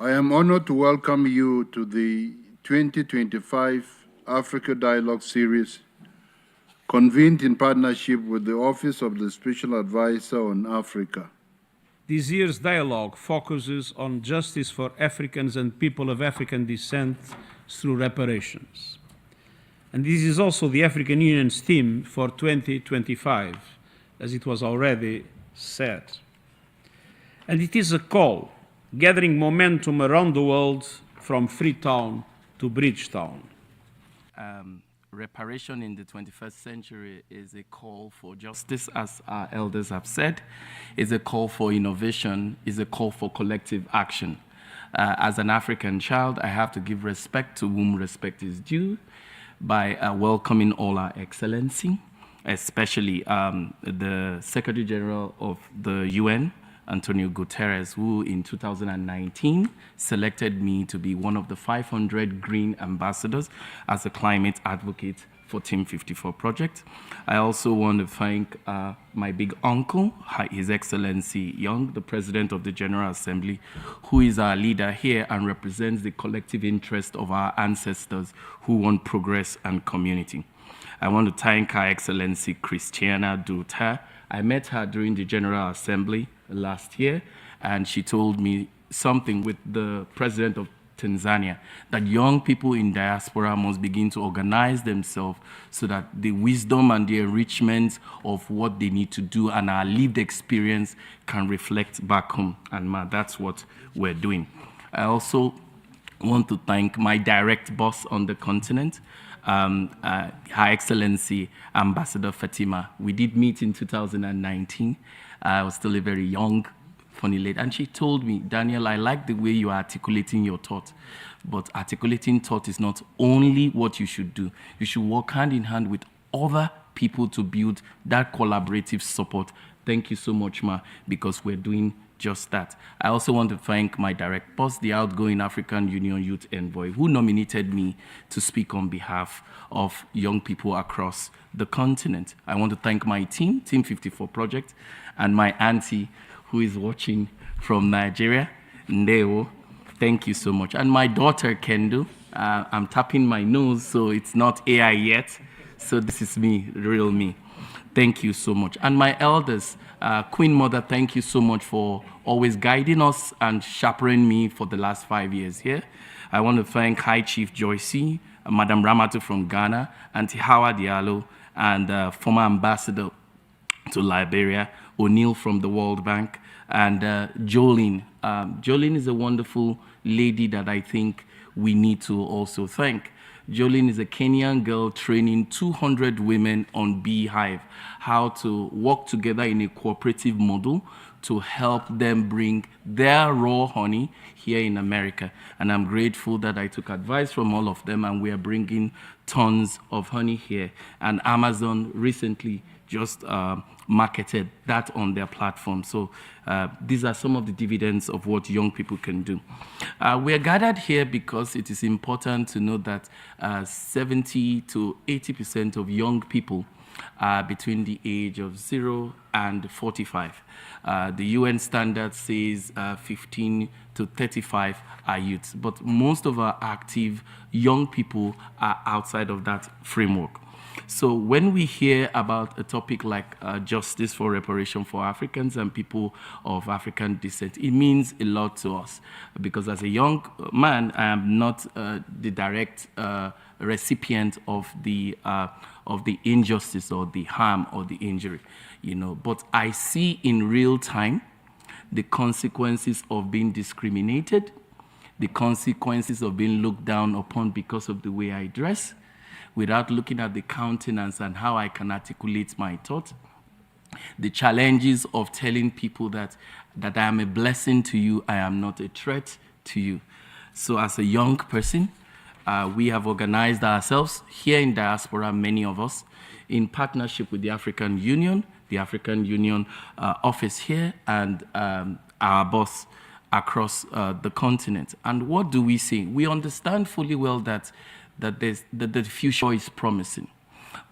I am honored to welcome you to the 2025 Africa Dialogue Series, convened in partnership with the Office of the Special Advisor on Africa. This year's dialogue focuses on justice for Africans and people of African descent through reparations. And this is also the African Union's theme for 2025, as it was already said. And it is a call, gathering momentum around the world from Freetown to Bridgetown. Reparation in the 21st century is a call for justice, as our elders have said, is a call for innovation, is a call for collective action. As an African child, I have to give respect to whom respect is due by welcoming all our excellency, especially the Secretary General of the UN, Antonio Guterres, who in 2019 selected me to be one of the 500 green ambassadors as a climate advocate for Team 54 project. I also want to thank my big uncle, His Excellency Young, the President of the General Assembly, who is our leader here and represents the collective interest of our ancestors who want progress and community. I want to thank Her Excellency Christiana Duterte. I met her during the General Assembly last year, and she told me something with the President of Tanzania, that young people in diaspora must begin to organize themselves so that the wisdom and the enrichment of what they need to do and our lived experience can reflect back home. And that's what we're doing. I also want to thank my direct boss on the continent, Her Excellency Ambassador Fatima. We did meet in 2019. I was still a very young, funny lady. And she told me, Daniel, I like the way you are articulating your thought. But articulating thought is not only what you should do. You should work hand in hand with other people to build that collaborative support. Thank you so much, Ma, because we're doing just that. I also want to thank my direct boss, the outgoing African Union Youth Envoy, who nominated me to speak on behalf of young people across the continent. I want to thank my team, Team 54 Project, and my auntie, who is watching from Nigeria, Ndeo. Thank you so much. And my daughter, Kendo. I'm tapping my nose, so it's not AI yet. So this is me, real me. Thank you so much. And my elders, Queen Mother, thank you so much for always guiding us and chaperoning me for the last 5 years here. I want to thank High Chief Joycey, Madam Ramatu from Ghana, Auntie Hawa Diallo, and former ambassador to Liberia, O'Neill from the World Bank, and Jolene. Jolene is a wonderful lady that I think we need to also thank. Jolene is a Kenyan girl training 200 women on Beehive, how to work together in a cooperative model to help them bring their raw honey here in America. And I'm grateful that I took advice from all of them, and we are bringing tons of honey here. And Amazon recently just marketed that on their platform. So these are some of the dividends of what young people can do. We are gathered here because it is important to know that 70 to 80% of young people are between the age of 0 and 45. The UN standard says 15 to 35 are youths, but most of our active young people are outside of that framework. So when we hear about a topic like justice for reparation for Africans and people of African descent, it means a lot to us, because as a young man, I am not the direct recipient of the injustice or the harm or the injury, but I see in real time the consequences of being discriminated, the consequences of being looked down upon because of the way I dress, without looking at the countenance and how I can articulate my thought. The challenges of telling people that I am a blessing to you, I am not a threat to you. So as a young person, we have organized ourselves here in diaspora, many of us, in partnership with the African Union office here, and our boss across the continent. And what do we see? We understand fully well that the future is promising,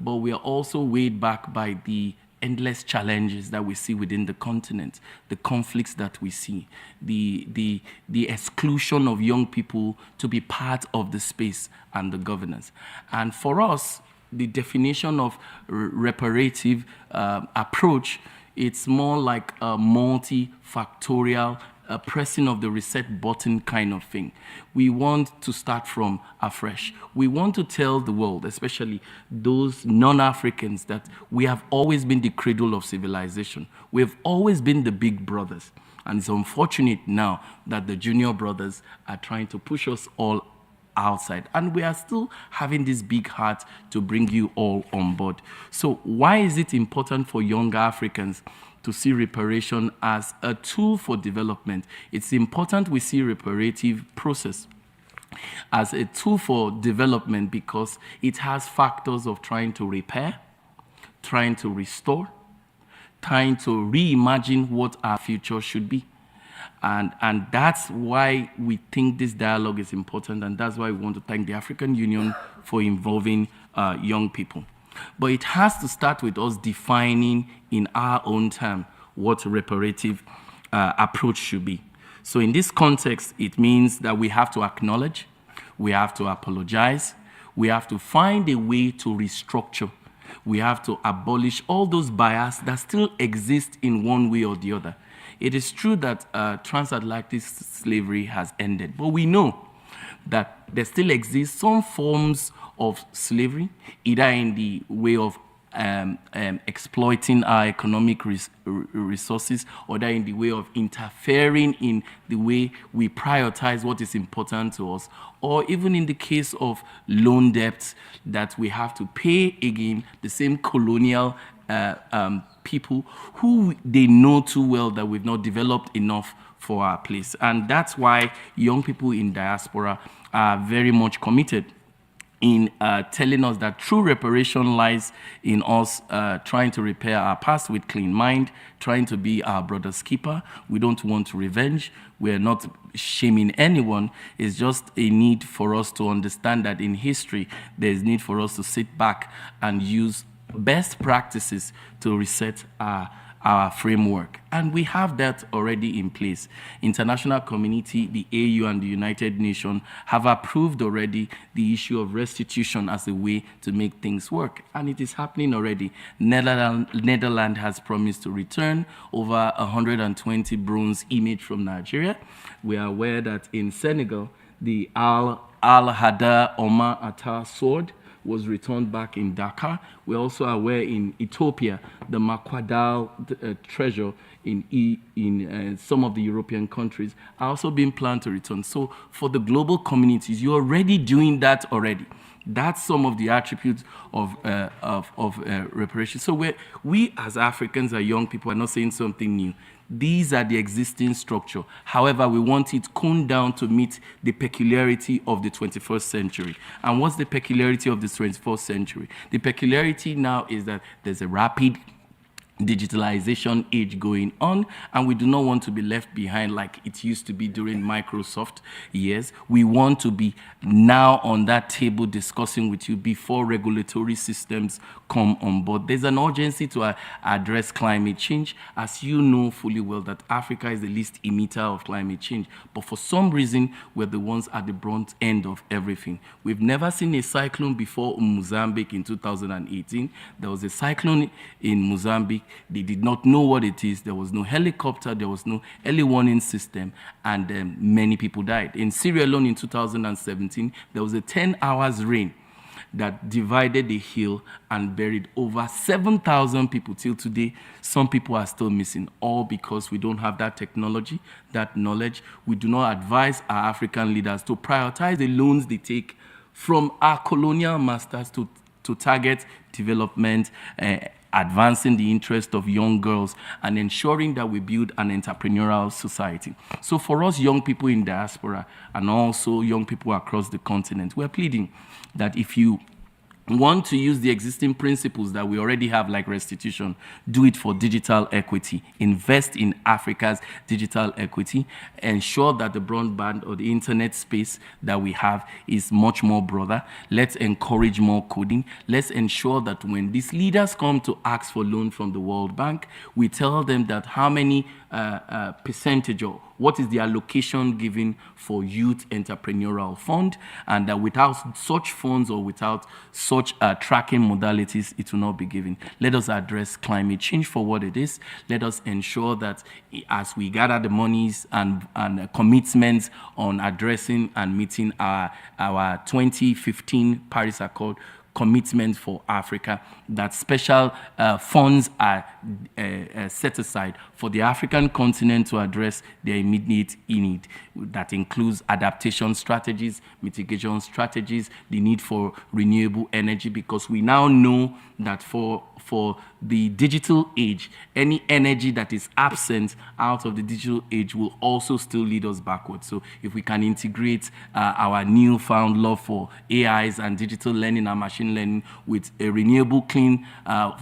but we are also weighed back by the endless challenges that we see within the continent, the conflicts that we see, the exclusion of young people to be part of the space and the governance. And for us, the definition of reparative approach, it's more like a multifactorial pressing of the reset button kind of thing. We want to start from afresh. We want to tell the world, especially those non-Africans, that we have always been the cradle of civilization. We have always been the big brothers. And it's unfortunate now that the junior brothers are trying to push us all outside. And we are still having this big heart to bring you all on board. So why is it important for younger Africans to see reparation as a tool for development? It's important we see reparative process as a tool for development because it has factors of trying to repair, trying to restore, trying to reimagine what our future should be. And that's why we think this dialogue is important, and that's why we want to thank the African Union for involving young people. But it has to start with us defining in our own time what reparative approach should be. So in this context, it means that we have to acknowledge, we have to apologize, we have to find a way to restructure, we have to abolish all those biases that still exist in one way or the other. It is true that transatlantic slavery has ended, but we know that there still exists some forms of slavery, either in the way of exploiting our economic resources, or that in the way of interfering in the way we prioritize what is important to us, or even in the case of loan debts that we have to pay again the same colonial people who they know too well that we've not developed enough for our place. And that's why young people in diaspora are very much committed in telling us that true reparation lies in us trying to repair our past with clean mind, trying to be our brother's keeper. We don't want revenge. We're not shaming anyone. It's just a need for us to understand that in history, there's need for us to sit back and use best practices to reset our framework. And we have that already in place. International community, the AU and the United Nations have approved already the issue of restitution as a way to make things work. And it is happening already. Netherlands has promised to return over 120 bronze images from Nigeria. We are aware that in Senegal, the Al-Hadar Omar Atta sword was returned back in Dakar. We're also aware in Ethiopia, the Makwadal treasure in some of the European countries are also being planned to return. So for the global communities, you're already doing that already. That's some of the attributes of reparation. So we as Africans, as young people, are not saying something new. These are the existing structure. However, we want it coned down to meet the peculiarity of the 21st century. And what's the peculiarity of the 21st century? The peculiarity now is that there's a rapid digitalization age going on, and we do not want to be left behind like it used to be during Microsoft years. We want to be now on that table discussing with you before regulatory systems come on board. There's an urgency to address climate change. As you know fully well that Africa is the least emitter of climate change, but for some reason we're the ones at the brunt end of everything. We've never seen a cyclone before in Mozambique in 2018. There was a cyclone in Mozambique. They did not know what it is. There was no helicopter. There was no early warning system. And many people died. In Syria alone in 2017, there was a 10 hours rain that divided the hill and buried over 7,000 people. Till today, some people are still missing, all because we don't have that technology, that knowledge. We do not advise our African leaders to prioritize the loans they take from our colonial masters to target development, advancing the interest of young girls, and ensuring that we build an entrepreneurial society. So for us young people in diaspora, and also young people across the continent, we're pleading that if you want to use the existing principles that we already have, like restitution, do it for digital equity, invest in Africa's digital equity, ensure that the broadband or the internet space that we have is much more broader. Let's encourage more coding. Let's ensure that when these leaders come to ask for loan from the World Bank, we tell them that how many percentage or what is the allocation given for youth entrepreneurial fund, and that without such funds or without such tracking modalities, it will not be given. Let us address climate change for what it is. Let us ensure that as we gather the monies and commitments on addressing and meeting our 2015 Paris Accord commitment for Africa, that special funds are set aside for the African continent to address their immediate need. That includes adaptation strategies, mitigation strategies, the need for renewable energy, because we now know that for the digital age, any energy that is absent out of the digital age will also still lead us backwards. So if we can integrate our newfound love for AIs and digital learning and machine learning with a renewable, clean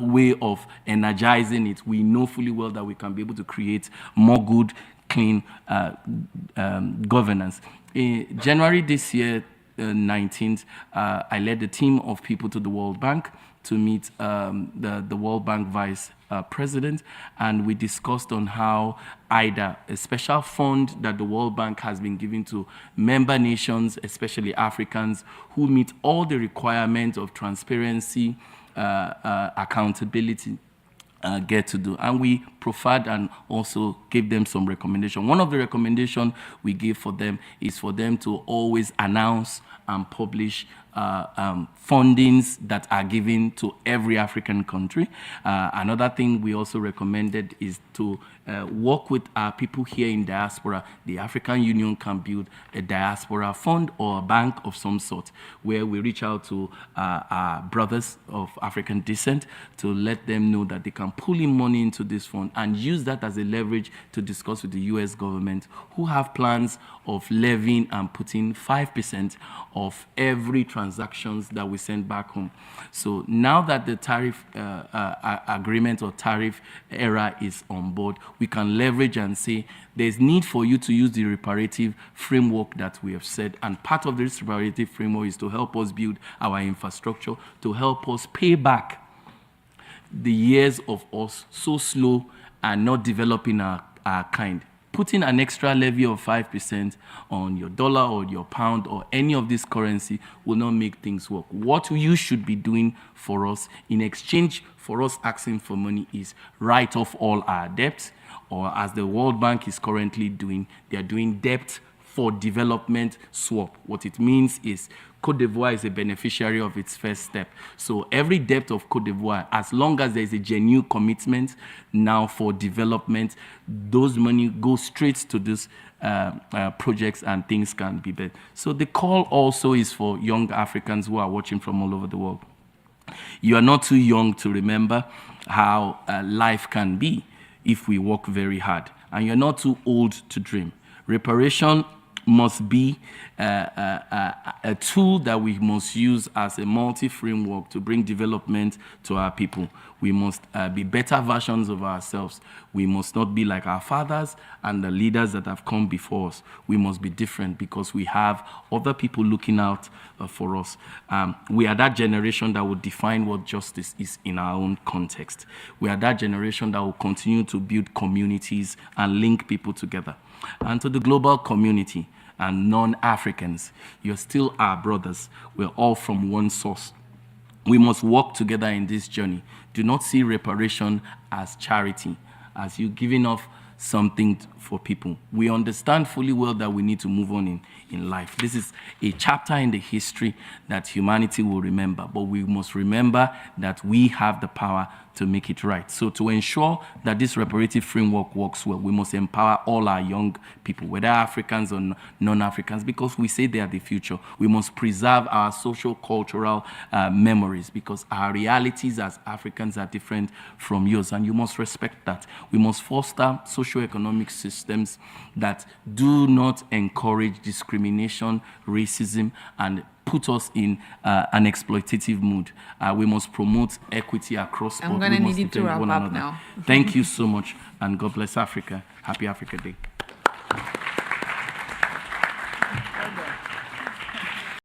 way of energizing it, we know fully well that we can be able to create more good, clean governance. In January this year, 19th, I led a team of people to the World Bank to meet the World Bank Vice President, and we discussed on how IDA, a special fund that the World Bank has been giving to member nations, especially Africans, who meet all the requirements of transparency, accountability, get to do. And we profiled and also gave them some recommendation. One of the recommendations we gave for them is for them to always announce and publish fundings that are given to every African country. Another thing we also recommended is to work with our people here in diaspora. The African Union can build a diaspora fund or a bank of some sort where we reach out to our brothers of African descent to let them know that they can pull in money into this fund and use that as a leverage to discuss with the US government, who have plans of levying and putting 5% of every transactions that we send back home. So now that the tariff agreement or tariff era is on board, we can leverage and say there's need for you to use the reparative framework that we have said, and part of this reparative framework is to help us build our infrastructure, to help us pay back the years of us so slow and not developing our kind. Putting an extra levy of 5% on your dollar or your pound or any of this currency will not make things work. What you should be doing for us in exchange for us asking for money is write off all our debts, or as the World Bank is currently doing, they are doing debt for development swap. What it means is Côte d'Ivoire is a beneficiary of its first step. So every debt of Côte d'Ivoire, as long as there is a genuine commitment now for development, those money go straight to these projects and things can be better. So the call also is for young Africans who are watching from all over the world. You are not too young to remember how life can be if we work very hard. And you're not too old to dream. Reparation must be a tool that we must use as a multi-framework to bring development to our people. We must be better versions of ourselves. We must not be like our fathers and the leaders that have come before us. We must be different because we have other people looking out for us. We are that generation that will define what justice is in our own context. We are that generation that will continue to build communities and link people together. And to the global community and non-Africans, you're still our brothers. We're all from one source. We must work together in this journey. Do not see reparation as charity, as you giving off something for people. We understand fully well that we need to move on in life. This is a chapter in the history that humanity will remember, but we must remember that we have the power to make it right. So to ensure that this reparative framework works well, we must empower all our young people, whether Africans or non-Africans, because we say they are the future. We must preserve our social cultural memories, because our realities as Africans are different from yours, and you must respect that. We must foster socio-economic systems systems that do not encourage discrimination, racism, and put us in an exploitative mood. We must promote equity across board. I'm going to need you to wrap up now. Thank you so much, and God bless Africa. Happy Africa Day.